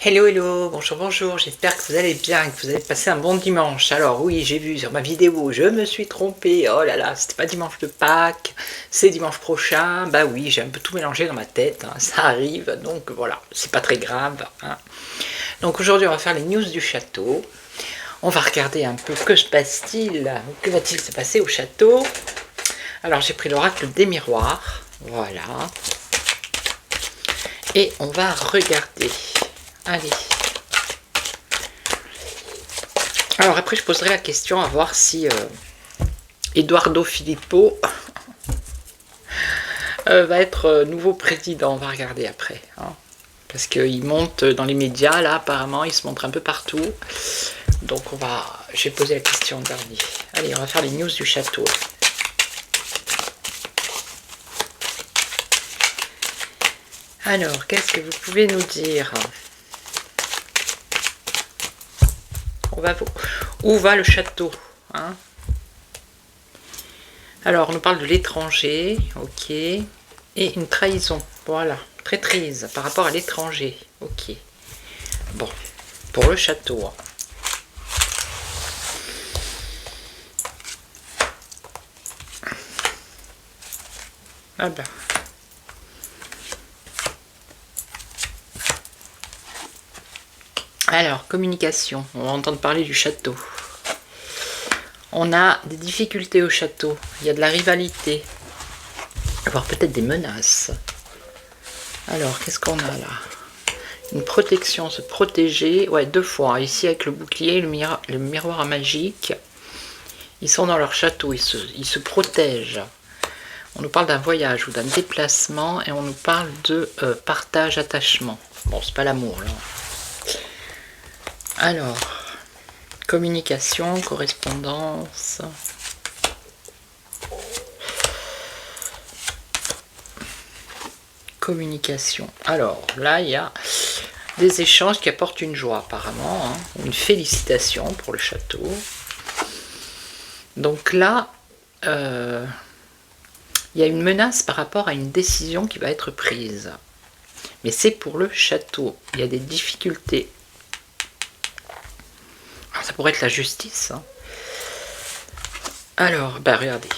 Hello hello, bonjour bonjour, j'espère que vous allez bien, que vous avez passé un bon dimanche. Alors oui, j'ai vu sur ma vidéo, je me suis trompée, oh là là, c'était pas dimanche de Pâques, c'est dimanche prochain. Bah oui, j'ai un peu tout mélangé dans ma tête, hein, ça arrive, donc voilà, c'est pas très grave, hein. Donc aujourd'hui on va faire les news du château, on va regarder un peu que se passe-t-il, que va-t-il se passer au château. Alors j'ai pris l'oracle des miroirs, voilà, et on va regarder. Allez. Alors après je poserai la question à voir si Eduardo Filippo va être nouveau président. On va regarder après, hein. Parce qu'il monte dans les médias là, apparemment il se montre un peu partout. Donc je vais poser la question au dernier. Allez, on va faire les news du château. Alors, qu'est-ce que vous pouvez nous dire? Où va le château, hein? Alors, on nous parle de l'étranger, ok. Et une trahison, voilà. Traîtrise par rapport à l'étranger, ok. Bon, pour le château. Ah ben. Alors, communication, on va entendre parler du château. On a des difficultés au château, il y a de la rivalité, voire peut-être des menaces. Alors, qu'est-ce qu'on a là? Une protection, se protéger, ouais, 2 fois, ici avec le bouclier et le miroir magique. Ils sont dans leur château, ils se protègent. On nous parle d'un voyage ou d'un déplacement et on nous parle de partage, attachement. Bon, c'est pas l'amour là. Alors, communication, correspondance. Communication. Alors, là, il y a des échanges qui apportent une joie, apparemment, hein, une félicitation pour le château. Donc là, il y a une menace par rapport à une décision qui va être prise. Mais c'est pour le château. Il y a des difficultés. Ça pourrait être la justice, hein. Alors, bah regardez.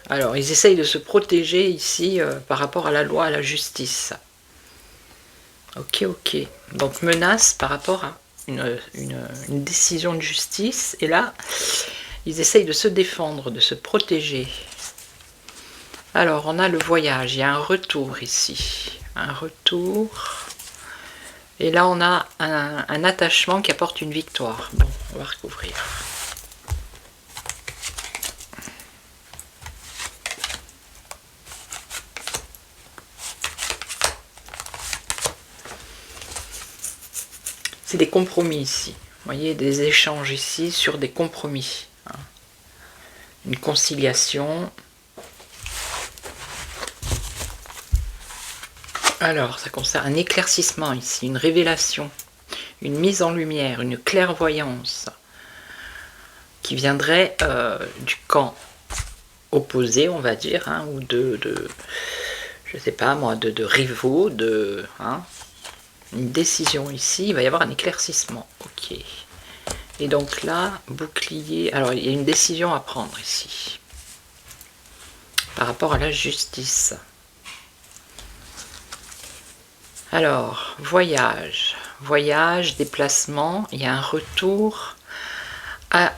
Alors, ils essayent de se protéger ici par rapport à la loi, à la justice. Ok, ok. Donc, menace par rapport à une décision de justice. Et là, ils essayent de se défendre, de se protéger. Alors, on a le voyage. Il y a un retour ici. Un retour. Et là, on a un attachement qui apporte une victoire. Bon, on va recouvrir. C'est des compromis ici. Vous voyez, des échanges ici sur des compromis, hein. Une conciliation. Alors, ça concerne un éclaircissement ici, une révélation, une mise en lumière, une clairvoyance qui viendrait du camp opposé, on va dire, hein, ou je sais pas moi, de rivaux, hein, une décision ici, il va y avoir un éclaircissement, ok. Et donc là, bouclier, alors il y a une décision à prendre ici, par rapport à la justice. Alors, voyage, déplacement, il y a un retour à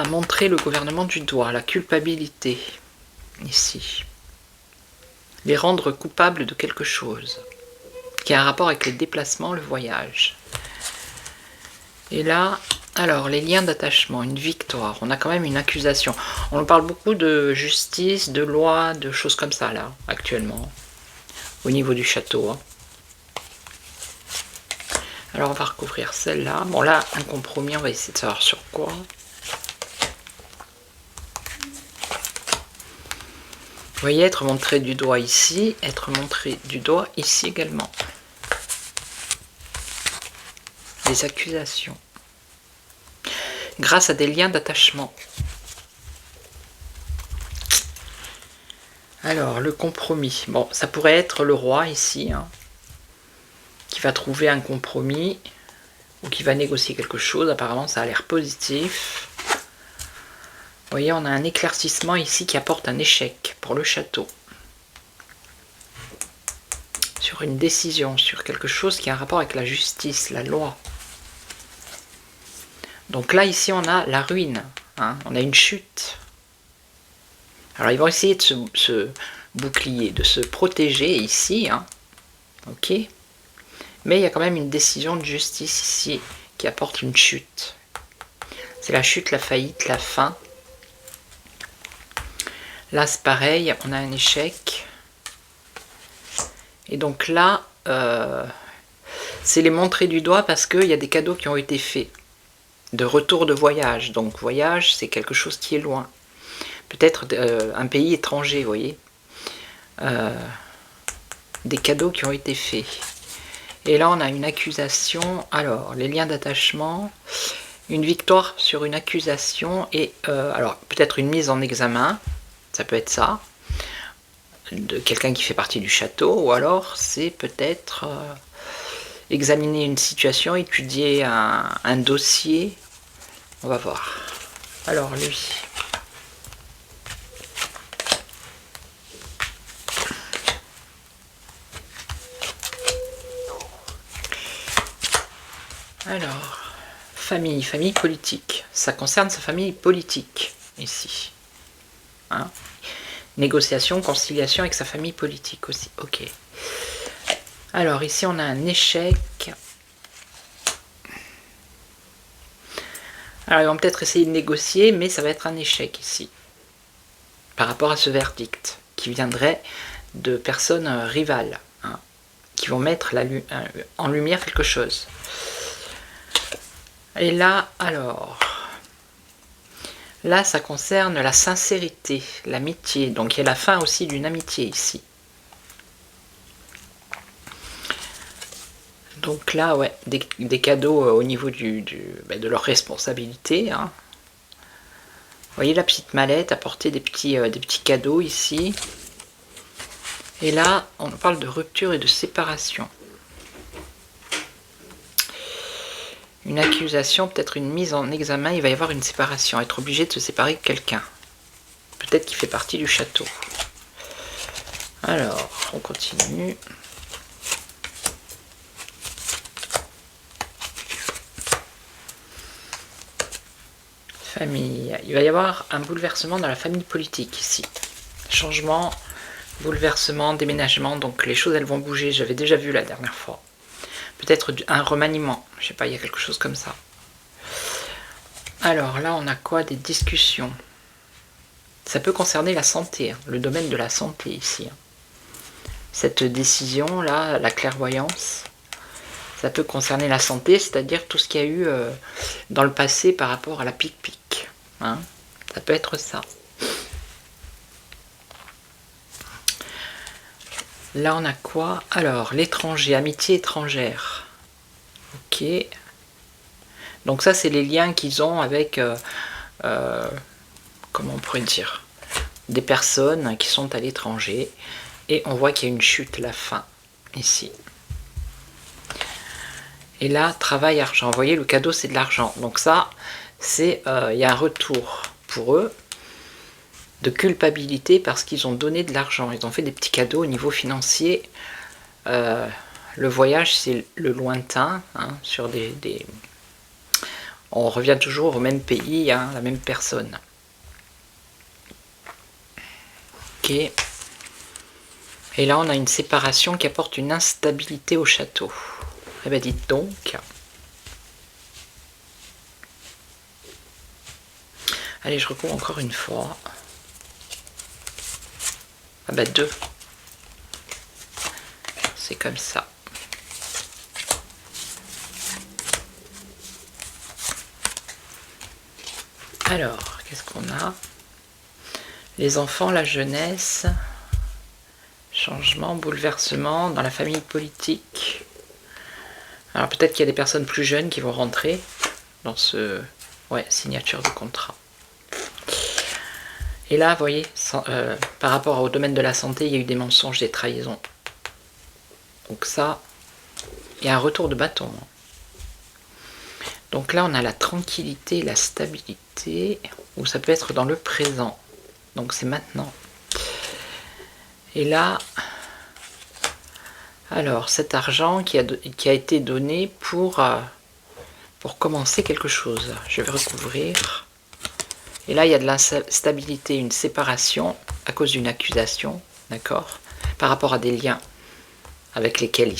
montrer le gouvernement du doigt, la culpabilité, ici. Les rendre coupables de quelque chose, qui a un rapport avec les déplacements, le voyage. Et là, alors, les liens d'attachement, une victoire, on a quand même une accusation. On nous parle beaucoup de justice, de loi, de choses comme ça, là, actuellement, au niveau du château, hein. Alors on va recouvrir celle-là. Bon là, un compromis, on va essayer de savoir sur quoi. Vous voyez, être montré du doigt ici, être montré du doigt ici également. Des accusations. Grâce à des liens d'attachement. Alors, le compromis. Bon, ça pourrait être le roi ici, hein, qui va trouver un compromis ou qui va négocier quelque chose. Apparemment, ça a l'air positif. Vous voyez, on a un éclaircissement ici qui apporte un échec pour le château. Sur une décision, sur quelque chose qui a un rapport avec la justice, la loi. Donc là, ici, on a la ruine. Hein, on a une chute. Alors, ils vont essayer de se bouclier, de se protéger ici. Hein, ok. Mais il y a quand même une décision de justice ici qui apporte une chute. C'est la chute, la faillite, la fin. Là, c'est pareil, on a un échec. Et donc là, c'est les montrer du doigt parce qu'il y a des cadeaux qui ont été faits. De retour de voyage. Donc voyage, c'est quelque chose qui est loin. Peut-être un pays étranger, vous voyez. Des cadeaux qui ont été faits. Et là, on a une accusation. Alors, les liens d'attachement, une victoire sur une accusation et alors peut-être une mise en examen. Ça peut être ça, de quelqu'un qui fait partie du château, ou alors c'est peut-être examiner une situation, étudier un dossier. On va voir. Alors lui. Alors, famille politique. Ça concerne sa famille politique, ici. Hein, négociation, conciliation avec sa famille politique aussi. Ok. Alors ici on a un échec. Alors ils vont peut-être essayer de négocier, mais ça va être un échec ici. Par rapport à ce verdict, qui viendrait de personnes rivales, hein, qui vont mettre en lumière quelque chose. Et là, alors... Là, ça concerne la sincérité, l'amitié. Donc, il y a la fin aussi d'une amitié ici. Donc là, ouais, des cadeaux au niveau de leur responsabilité. Hein. Vous voyez la petite mallette, apporter des petits cadeaux ici. Et là, on parle de rupture et de séparation. Une accusation, peut-être une mise en examen, il va y avoir une séparation, être obligé de se séparer de quelqu'un. Peut-être qu'il fait partie du château. Alors, on continue. Famille. Il va y avoir un bouleversement dans la famille politique ici. Changement, bouleversement, déménagement, donc les choses elles vont bouger, j'avais déjà vu la dernière fois. Peut-être un remaniement, je sais pas, il y a quelque chose comme ça. Alors là, on a quoi? Des discussions. Ça peut concerner la santé, hein, le domaine de la santé ici. Hein. Cette décision-là, la clairvoyance, ça peut concerner la santé, c'est-à-dire tout ce qu'il y a eu dans le passé par rapport à la pique-pique. Hein. Ça peut être ça. Là, on a quoi? Alors, l'étranger, amitié étrangère. Ok. Donc ça, c'est les liens qu'ils ont avec, comment on pourrait dire, des personnes qui sont à l'étranger. Et on voit qu'il y a une chute, la fin, ici. Et là, travail, argent. Vous voyez, le cadeau, c'est de l'argent. Donc ça, c'est, il y a un retour pour eux de culpabilité parce qu'ils ont donné de l'argent. Ils ont fait des petits cadeaux au niveau financier. Le voyage, c'est le lointain, hein, sur on revient toujours au même pays, hein, la même personne. Ok. Et là, on a une séparation qui apporte une instabilité au château. Eh bien, dites donc. Allez, je recouvre encore une fois. Ah bah 2. C'est comme ça. Alors, qu'est-ce qu'on a? Les enfants, la jeunesse, changement, bouleversement dans la famille politique. Alors peut-être qu'il y a des personnes plus jeunes qui vont rentrer dans ce... Ouais, signature de contrat. Et là, vous voyez, par rapport au domaine de la santé, il y a eu des mensonges, des trahisons. Donc ça, il y a un retour de bâton. Donc là, on a la tranquillité, la stabilité, ou ça peut être dans le présent. Donc c'est maintenant. Et là, alors cet argent qui a été donné pour commencer quelque chose. Je vais recouvrir. Et là, il y a de l'instabilité, une séparation à cause d'une accusation, d'accord, par rapport à des liens avec lesquels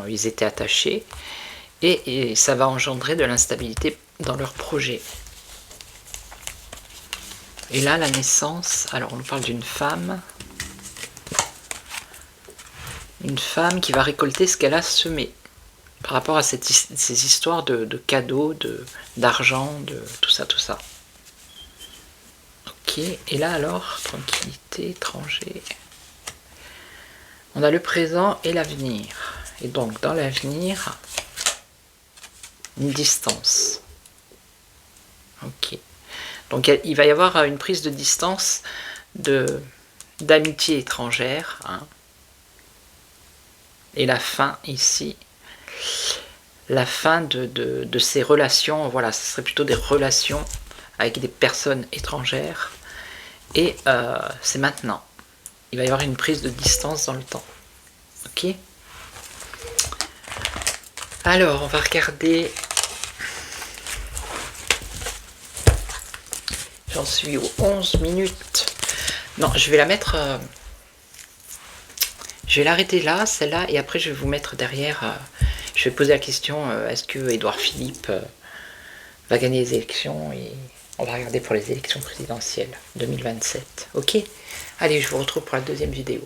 ils étaient attachés. Et ça va engendrer de l'instabilité dans leur projet. Et là, la naissance, alors on nous parle d'une femme. Une femme qui va récolter ce qu'elle a semé. Par rapport à ces histoires de cadeaux, d'argent, de tout ça, tout ça. Ok, et là alors, tranquillité, étranger. On a le présent et l'avenir. Et donc, dans l'avenir, une distance. Ok. Donc, il va y avoir une prise de distance d'amitié étrangère. Hein. Et la fin, ici, la fin de ces relations, voilà, ce serait plutôt des relations avec des personnes étrangères. Et c'est maintenant. Il va y avoir une prise de distance dans le temps. Ok ? Alors, on va regarder. J'en suis aux 11 minutes. Non, je vais la mettre... je vais l'arrêter là, celle-là, et après je vais vous mettre derrière... je vais poser la question, est-ce que Édouard Philippe va gagner les élections, et on va regarder pour les élections présidentielles 2027. Ok ? Allez, je vous retrouve pour la deuxième vidéo.